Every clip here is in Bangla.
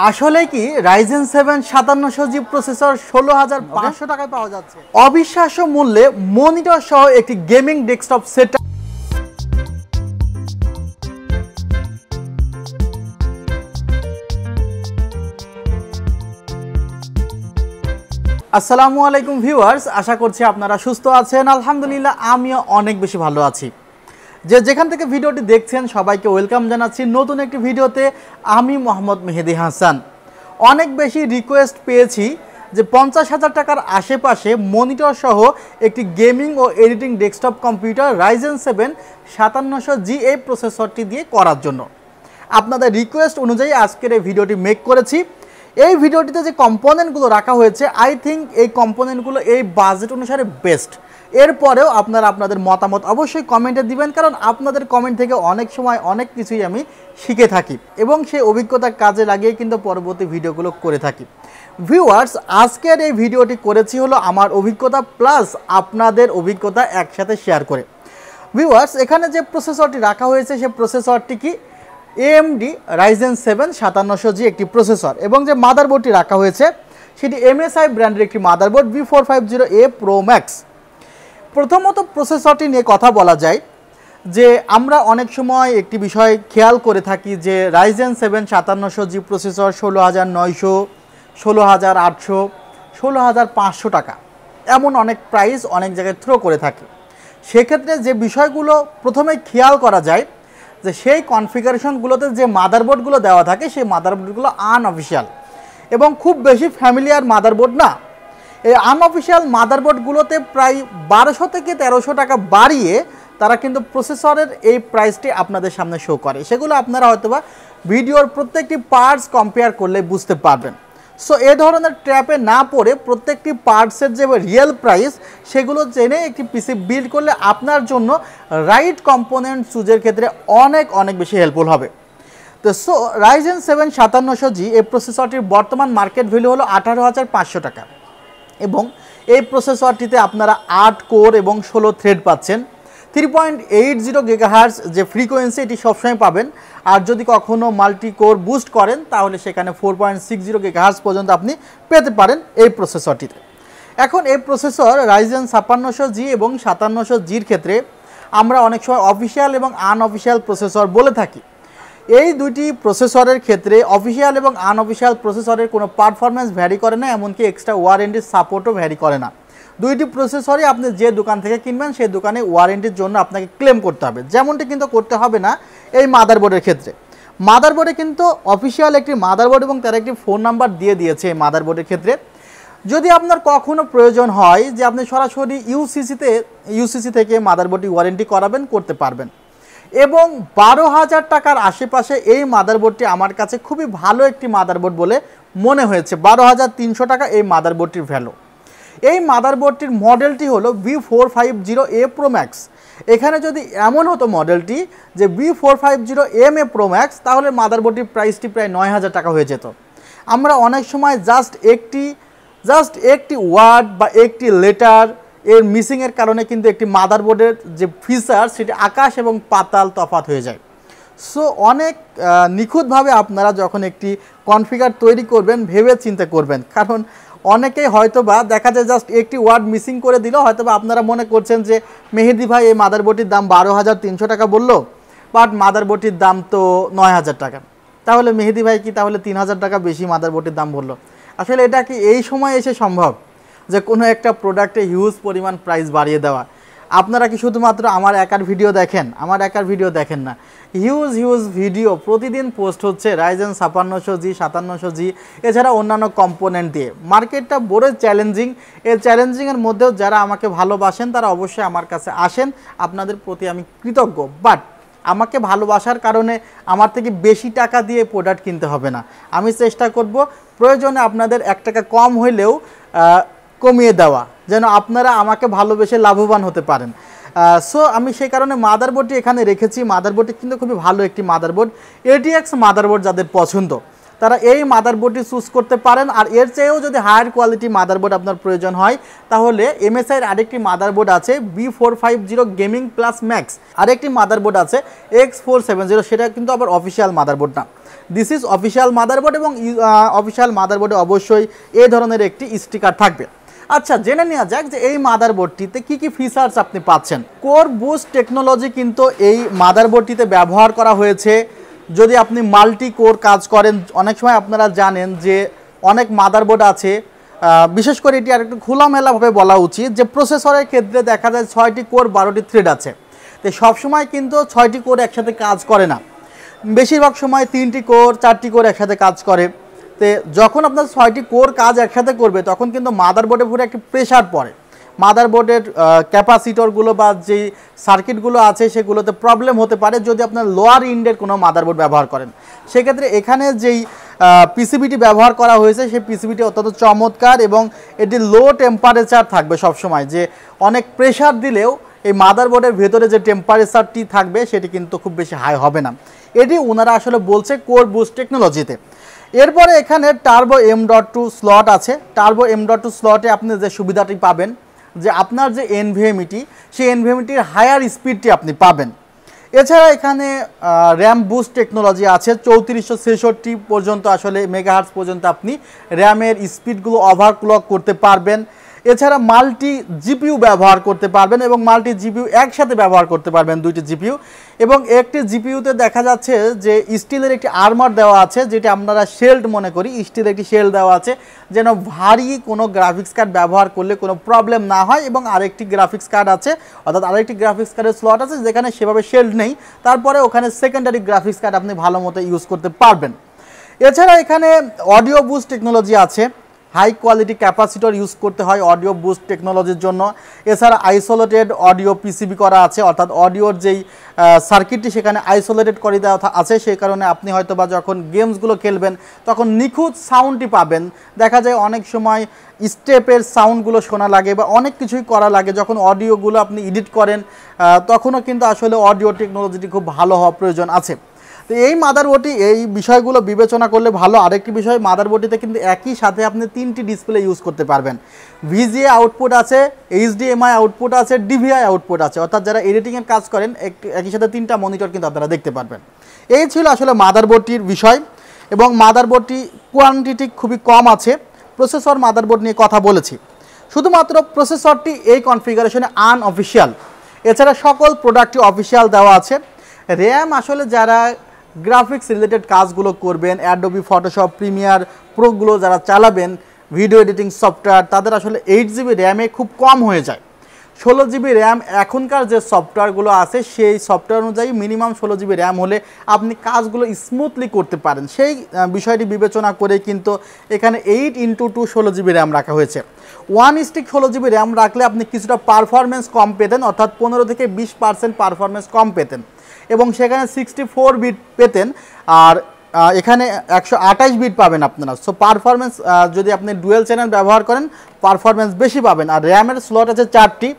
আসলে কি Ryzen 7 5700G প্রসেসর 16500 টাকায় পাওয়া যাচ্ছে অবিশ্বাস্য মূল্যে মনিটর সহ একটি গেমিং ডেস্কটপ সেটআপ। আসসালামু আলাইকুম ভিউয়ার্স, আশা করছি আপনারা সুস্থ আছেন। আলহামদুলিল্লাহ আমিও অনেক বেশি ভালো আছি। যেখান থেকে ভিডিওটি দেখছেন সবাইকে ওয়েলকাম জানাচ্ছি নতুন একটি ভিডিওতে। আমি মোহাম্মদ মেহেদি হাসান। অনেক বেশি রিকোয়েস্ট পেয়েছি যে 50,000 টাকার আশেপাশে মনিটর সহ একটি গেমিং ও editing desktop computer Ryzen 7 5700G এই প্রসেসরটি দিয়ে করার জন্য। আপনাদের রিকোয়েস্ট অনুযায়ী আজকের এই ভিডিওটি মেক করেছি। এই ভিডিওটিতে যে কম্পোনেন্টগুলো রাখা হয়েছে আই থিঙ্ক এই কম্পোনেন্টগুলো এই বাজেট অনুসারে বেস্ট। এরপরেও আপনারা আপনাদের মতামত অবশ্যই কমেন্টে দিবেন, কারণ আপনাদের কমেন্ট থেকে অনেক সময় অনেক কিছুই আমি শিখে থাকি এবং সেই অভিজ্ঞতা কাজে লাগিয়ে কিন্তু পরবর্তী ভিডিওগুলো করে থাকি। ভিউয়ার্স, আজকের এই ভিডিওটি করেছি হলো আমার অভিজ্ঞতা প্লাস আপনাদের অভিজ্ঞতা একসাথে শেয়ার করে। ভিউয়ার্স, এখানে যে প্রসেসরটি রাখা হয়েছে সেই প্রসেসরটি কি AMD Ryzen 7 5700G একটি প্রসেসর এবং যে মাদারবোর্ডটি রাখা হয়েছে সেটি MSI ব্র্যান্ডের একটি মাদারবোর্ড V450A Pro Max। প্রথমত প্রসেসরটি নিয়ে কথা বলা যায় যে আমরা অনেক সময় একটি বিষয় খেয়াল করে থাকি যে Ryzen 7 5700G প্রসেসর 16,900, 16,800, 16,500 টাকা এমন অনেক প্রাইস অনেক জায়গায় থ্রো করে থাকে। সেক্ষেত্রে যে বিষয়গুলো প্রথমে খেয়াল করা যায় যে সেই কনফিগারেশনগুলোতে যে মাদারবোর্ডগুলো দেওয়া থাকে সেই মাদারবোর্ডগুলো আনঅফিশিয়াল এবং খুব বেশি ফ্যামিলিয়ার মাদারবোর্ড না। এই আনঅফিশিয়াল মাদারবোর্ডগুলোতে প্রায় 1200 থেকে 1300 টাকা বাড়িয়ে তারা কিন্তু প্রসেসরের এই প্রাইসটি আপনাদের সামনে শো করে। সেগুলো আপনারা হয়তোবা ভিডিওর প্রত্যেকটি পার্টস কম্পেয়ার করলে বুঝতে পারবেন। সো এ ধরনের ট্র্যাপে না পড়ে প্রত্যেকটি পার্টসের যে রিয়েল প্রাইস সেগুলো জেনে একটি পিসি বিল্ড করলে আপনার জন্য রাইট কম্পোনেন্ট চুজের ক্ষেত্রে অনেক বেশি হেল্পফুল হবে। তো সো Ryzen 7 5700G এই প্রসেসরটির বর্তমান মার্কেট ভ্যালু হলো 18,500 টাকা এবং এই প্রসেসরটিতে আপনারা 8 কোর এবং 16 থ্রেড পাচ্ছেন। 3.80 GHz যে ফ্রিকোয়েন্সি এটি সবসময় পাবেন, আর যদি কখনও মাল্টি কোর বুস্ট করেন তাহলে সেখানে 4.60 GHz পর্যন্ত আপনি পেতে পারেন এই প্রসেসরটিতে। এখন এই প্রসেসর Ryzen 5600G এবং 5700Gর ক্ষেত্রে আমরা অনেক সময় অফিসিয়াল এবং আনঅফিসিয়াল প্রসেসর বলে থাকি। এই দুইটি প্রসেসরের ক্ষেত্রে অফিসিয়াল এবং আনঅফিসিয়াল প্রসেসরের কোনো পারফরমেন্স ভ্যারি করে না, এমনকি এক্সট্রা ওয়ারেন্টির সাপোর্টও ভ্যারি করে না। দুইটি প্রসেসরই আপনি যে দোকান থেকে কিনবেন সেই দোকানে ওয়ারেন্টির জন্য আপনাকে ক্লেম করতে হবে, যেমনটি কিন্তু করতে হবে না এই মাদারবোর্ডের ক্ষেত্রে। মাদারবোর্ডে কিন্তু অফিসিয়াল একটি মাদারবোর্ড এবং তার একটি ফোন নাম্বার দিয়ে দিয়েছে এই মাদারবোর্ডের ক্ষেত্রে। যদি আপনার কখনও প্রয়োজন হয় যে আপনি সরাসরি ইউসিসি থেকে মাদারবোর্ডটি ওয়ারেন্টি করাবেন, করতে পারবেন। এবং 12,000 টাকার আশেপাশে এই মাদারবোর্ডটি আমার কাছে খুবই ভালো একটি মাদারবোর্ড বলে মনে হয়েছে। 12,300 টাকা এই মাদারবোর্ডটির ভ্যালু। এই মাদারবোর্ডটির মডেলটি হলো V450A Pro Max। এখানে যদি এমন হতো মডেলটি যে V450MA Pro Max তাহলে মাদারবোর্ডটির প্রাইসটি প্রায় 9,000 টাকা হয়ে যেত। আমরা অনেক সময় জাস্ট একটি ওয়ার্ড বা একটি লেটার এর মিসিংয়ের কারণে কিন্তু একটি মাদারবোর্ডের যে ফিচার সেটি আকাশ এবং পাতাল তফাৎ হয়ে যায়। সো অনেক নিখুঁতভাবে আপনারা যখন একটি কনফিগার তৈরি করবেন ভেবে চিন্তা করবেন, কারণ অনেকেই হয়তোবা দেখা যায় জাস্ট একটি ওয়ার্ড মিসিং করে দিল। হয়তোবা আপনারা মনে করছেন যে মেহেদি ভাই এই মাদারবোর্ডটির দাম 12,300 টাকা বললো, বাট মাদারবোর্ডটির দাম তো 9,000 টাকা, তাহলে মেহেদি ভাই কি তাহলে 3,000 টাকা বেশি মাদারবোর্ডটির দাম বললো? আসলে এটা কি এই সময় এসে সম্ভব যে কোনো একটা প্রোডাক্টে হিউজ পরিমাণ প্রাইস বাড়িয়ে দেওয়া? আপনারা কি শুধুমাত্র আমার একার ভিডিও দেখেন? আমার একার ভিডিও দেখেন না, হিউজ ভিডিও প্রতিদিন পোস্ট হচ্ছে Ryzen 5600G 5700G এছাড়া অন্যান্য কম্পোনেন্ট দিয়ে। মার্কেটটা বড় চ্যালেঞ্জিং। এই চ্যালেঞ্জিংয়ের মধ্যেও যারা আমাকে ভালোবাসেন তারা অবশ্যই আমার কাছে আসেন, আপনাদের প্রতি আমি কৃতজ্ঞ। বাট আমাকে ভালোবাসার কারণে আমার থেকে বেশি টাকা দিয়ে প্রোডাক্ট কিনতে হবে না। আমি চেষ্টা করব প্রয়োজনে আপনাদের 1 টাকা কম হইলেও কমিয়ে দেওয়া, যেন আপনারা আমাকে ভালোবেসে লাভবান হতে পারেন। সো আমি সেই কারণে মাদারবোর্ডটি এখানে রেখেছি। মাদারবোর্ডটি কিন্তু খুবই ভালো একটি মাদারবোর্ড, ATX মাদারবোর্ড যাদের পছন্দ তারা এই মাদারবোর্ডটি চুজ করতে পারেন। আর এর চেয়েও যদি হায়ার কোয়ালিটি মাদারবোর্ড আপনার প্রয়োজন হয় তাহলে এমএসআইয়ের আরেকটি মাদারবোর্ড আছে B450 গেমিং প্লাস ম্যাক্স, আরেকটি মাদারবোর্ড আছে X470, সেটা কিন্তু আবার অফিসিয়াল মাদারবোর্ড না। দিস ইজ অফিসিয়াল মাদারবোর্ড এবং অফিসিয়াল মাদারবোর্ডে অবশ্যই এই ধরনের একটি স্টিকার থাকবে। আচ্ছা, জেনে নেওয়া যাক যে এই মাদারবোর্ডটিতে কি কি ফিচার্স আপনি পাচ্ছেন। কোর বুস্ট টেকনোলজি কিন্তু এই মাদারবোর্ডটিতে ব্যবহার করা হয়েছে। যদি আপনি মাল্টি কোর কাজ করেন, অনেক সময় আপনারা জানেন যে অনেক মাদারবোর্ড আছে, বিশেষ করে এটি আরেকটু খোলামেলাভাবে বলা উচিত যে প্রসেসরের ক্ষেত্রে দেখা যায় 6টি কোর 12টি থ্রেড আছে। তো সবসময় কিন্তু 6টি কোর একসাথে কাজ করে না, বেশিরভাগ সময় 3টি কোর 4টি কোর একসাথে কাজ করে। তো যখন আপনার 6টি কোর কাজ একসাথে করবে তখন কিন্তু মাদারবোর্ডে পুরো একটি প্রেশার পড়ে, মাদারবোর্ডের ক্যাপাসিটরগুলো বা যেই সার্কিটগুলো আছে সেগুলোতে প্রবলেম হতে পারে যদি আপনার লোয়ার ইন্ডের কোনো মাদারবোর্ড ব্যবহার করেন। সেক্ষেত্রে এখানে যেই পিসিবিটি ব্যবহার করা হয়েছে সেই পিসিবিটি অত্যন্ত চমৎকার এবং এটি লো টেম্পারেচার থাকবে সবসময়, যে অনেক প্রেশার দিলেও এই মাদারবোর্ডের ভেতরে যে টেম্পারেচারটি থাকবে সেটি কিন্তু খুব বেশি হাই হবে না। এটি ওনারা আসলে বলছে কোর বুস্ট টেকনোলজিতে। এরপরে এখানে টার্বো M.2 স্লট আছে। টার্বো M.2 স্লটে আপনি যে সুবিধাটি পাবেন যে আপনার যে এনভিএমইটি সেই এনভিএমইটির হায়ার স্পিডটি আপনি পাবেন। এছাড়া এখানে র্যাম বুস্ট টেকনোলজি আছে, 3466 পর্যন্ত আসলে মেগাহার্টজ পর্যন্ত আপনি র্যামের স্পিডগুলো ওভারক্লক করতে পারবেন। এছাড়া মাল্টি জিপিইউ ব্যবহার করতে পারবেন এবং মাল্টি জিপিইউ একসাথে ব্যবহার করতে পারবেন, 2টি জিপিইউ। এবং একটি জিপিইউতে দেখা যাচ্ছে যে স্টিলের একটি আর্মার দেওয়া আছে, যেটা আপনারা শেল্ড মনে করি, স্টিলের একটি শেল্ড দেওয়া আছে যেন ভারী কোনো গ্রাফিক্স কার্ড ব্যবহার করলে কোনো প্রবলেম না হয়। এবং আরেকটি গ্রাফিক্স কার্ড আছে, অর্থাৎ আরেকটি গ্রাফিক্স কার্ডের স্লট আছে যেখানে সেভাবে শেল্ড নেই, তারপরে ওখানে সেকেন্ডারি গ্রাফিক্স কার্ড আপনি ভালো মতো ইউজ করতে পারবেন। এছাড়া এখানে অডিও বুস্ট টেকনোলজি আছে, হাই কোয়ালিটি ক্যাপাসিটর ইউজ করতে হয় অডিও বুস্ট টেকনোলজির জন্য। এছাড়া আইসোলেটেড অডিও পিসিবি করা আছে, অর্থাৎ অডিওর যেই সার্কিটটি সেখানে আইসোলেটেড করে দেওয়া আছে, সেই কারণে আপনি হয়তো বা যখন গেমসগুলো খেলবেন তখন নিখুঁত সাউন্ডটি পাবেন। দেখা যায় অনেক সময় স্টেপের সাউন্ডগুলো শোনা লাগে বা অনেক কিছুই করা লাগে, যখন অডিওগুলো আপনি এডিট করেন তখনও কিন্তু আসলে অডিও টেকনোলজিটি খুব ভালো হওয়া প্রয়োজন আছে। তো এই মাদারবোর্ডটি এই বিষয়গুলো বিবেচনা করলে ভালো। আরেকটি বিষয়, মাদারবোর্ডটিতে কিন্তু একই সাথে আপনি 3টি ডিসপ্লে ইউজ করতে পারবেন। ভিজিএ আউটপুট আছে, HDMI আউটপুট আছে, DVI আউটপুট আছে, অর্থাৎ যারা এডিটিংয়ের কাজ করেন একই সাথে 3টা মনিটর কিন্তু আপনারা দেখতে পারবেন। এই ছিল আসলে মাদারবোর্ডটির বিষয় এবং মাদারবোর্ডটি কোয়ান্টিটি খুবই কম আছে। প্রসেসর মাদারবোর্ড নিয়ে কথা বলেছি, শুধুমাত্র প্রসেসরটি এই কনফিগারেশনে আনঅফিসিয়াল, এছাড়া সকল প্রোডাক্টই অফিসিয়াল দেওয়া আছে। র্যাম আসলে যারা গ্রাফিক্স রিলেটেড কাজগুলো করবেন, অ্যাডোবি ফটোশপ প্রিমিয়ার প্রোগুলো যারা চালাবেন, ভিডিও এডিটিং সফটওয়্যার, তাদের আসলে 8GB র্যামে খুব কম হয়ে যায়। 16GB র্যাম এখনকার যে সফটওয়্যারগুলো আছে সেই সফটওয়্যার অনুযায়ী মিনিমাম 16GB র্যাম হলে আপনি কাজগুলো স্মুথলি করতে পারেন। সেই বিষয়টি বিবেচনা করে কিন্তু এখানে 8x2 16GB র্যাম রাখা হয়েছে। 1 স্টিক 16GB র্যাম রাখলে আপনি কিছুটা পারফরমেন্স কম পেতেন, অর্থাৎ 15 থেকে 20% পারফরমেন্স কম পেতেন এবং সেখানে 64 বিট পেতেন, আর এখানে 128 বিট পাবেন আপনারা। সো পারফরমেন্স যদি আপনি ডুয়েল চ্যানেল ব্যবহার করেন পারফরমেন্স বেশি পাবেন। আর র্যামের স্লট আছে 4টি,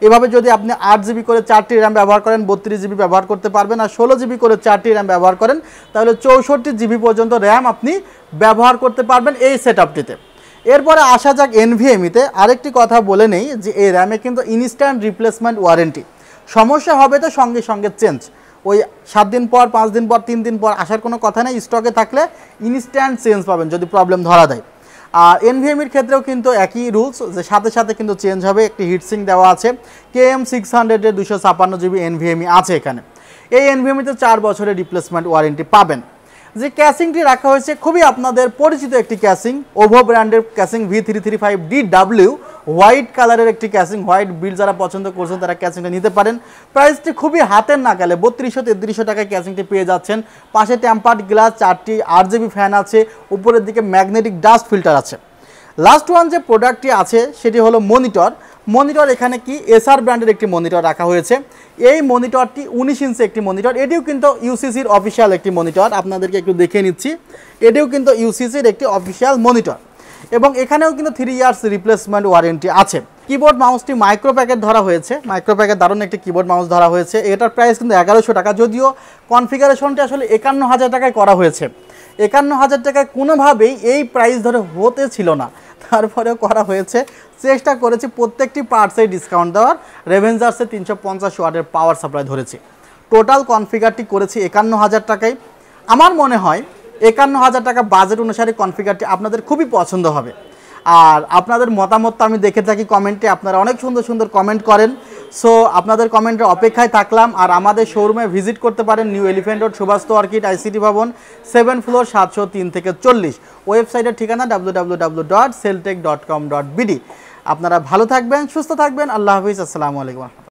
এভাবে যদি আপনি 8GB করে 4টি র্যাম ব্যবহার করেন 32GB ব্যবহার করতে পারবেন, আর 16GB করে 4টি র্যাম ব্যবহার করেন তাহলে 64GB পর্যন্ত র্যাম আপনি ব্যবহার করতে পারবেন এই সেটআপটিতে। এরপরে আসা যাক এনভিএমইতে। আরেকটি কথা বলে নেই যে এই র্যামে কিন্তু ইনস্ট্যান্ট রিপ্লেসমেন্ট ওয়ারেন্টি, সমস্যা হবে তো সঙ্গে সঙ্গে চেঞ্জ, ওই 7 দিন পর 5 দিন পর 3 দিন পর আসার কোনো কথা নেই, স্টকে থাকলে ইনস্ট্যান্ট চেঞ্জ পাবেন যদি প্রবলেম ধরা দেয়। আর এনভিএমইর ক্ষেত্রেও কিন্তু একই রুলস, যে সাথে সাথে কিন্তু চেঞ্জ হবে। একটি হিটসিং দেওয়া আছে, KM600-এর 256GB এনভিএমই আছে এখানে। এই এনভিএমইতে 4 বছরের রিপ্লেসমেন্ট ওয়ারেন্টি পাবেন। যে ক্যাসিংটি রাখা হয়েছে খুবই আপনাদের পরিচিত একটি ক্যাসিং, ওভো ব্র্যান্ডের ক্যাসিং V335DW, হোয়াইট কালারের একটি ক্যাসিং। হোয়াইট বিল্ড যারা পছন্দ করছেন তারা ক্যাসিংটা নিতে পারেন। প্রাইসটি খুবই হাতের নাগালে, 3200-3300 টাকায় ক্যাসিংটি পেয়ে যাচ্ছেন। পাশে টেম্পার্ড গ্লাস, 4টি RGB ফ্যান আছে, উপরের দিকে ম্যাগনেটিক ডাস্ট ফিল্টার আছে। লাস্ট ওয়ান যে প্রোডাক্টটি আছে সেটি হলো মনিটর। মনিটর এখানে কি এসার ব্র্যান্ডের একটি মনিটর রাখা হয়েছে। এই মনিটরটি 19 ইঞ্চি একটি মনিটর, এটিও কিন্তু ইউসিসির অফিসিয়াল একটি মনিটর। আপনাদেরকে একটু দেখিয়ে নিচ্ছি, এটিও কিন্তু ইউসিসির একটি অফিসিয়াল মনিটর এবং এখানেও কিন্তু 3 ইয়ার্স রিপ্লেসমেন্ট ওয়ারেন্টি আছে। কিবোর্ড মাউসটি মাইক্রোপ্যাকের ধরা হয়েছে, মাইক্রোপ্যাকের দারুণ একটি কিবোর্ড মাউস ধরা হয়েছে। এটার প্রাইস কিন্তু 1100 টাকা, যদিও কনফিগারেশনটি আসলে 51,000 টাকায় করা হয়েছে। ৫১,০০০ টাকায় কোনোভাবেই এই প্রাইস ধরে হতে ছিল না, তারপরেও করা হয়েছে। চেষ্টা করেছি প্রত্যেকটি পার্টসেই ডিসকাউন্ট দেওয়ার। রেভেঞ্জার্সে 350 ওয়াটের পাওয়ার সাপ্লাই ধরেছি। টোটাল কনফিগারটি করেছি ৫১,০০০ টাকায়। আমার মনে হয় ৫১,০০০ টাকা বাজেট অনুসারে কনফিগারটি আপনাদের খুবই পছন্দ হবে। আর আপনাদের মতামত তো আমি দেখে থাকি কমেন্টে, আপনারা অনেক সুন্দর সুন্দর কমেন্ট করেন। সো আপনাদের কমেন্টের অপেক্ষায় থাকলাম। আর আমাদের শোরুমে ভিজিট করতে পারেন New Elephant Road, Subhash orchid, ICT Bhaban, 7th floor, 703 থেকে 40। ওয়েবসাইটের ঠিকানা www.celltech.com.bd। আপনারা ভালো থাকবেন, সুস্থ থাকবেন। আল্লাহ হাফিজ, আসসালামু আলাইকুম।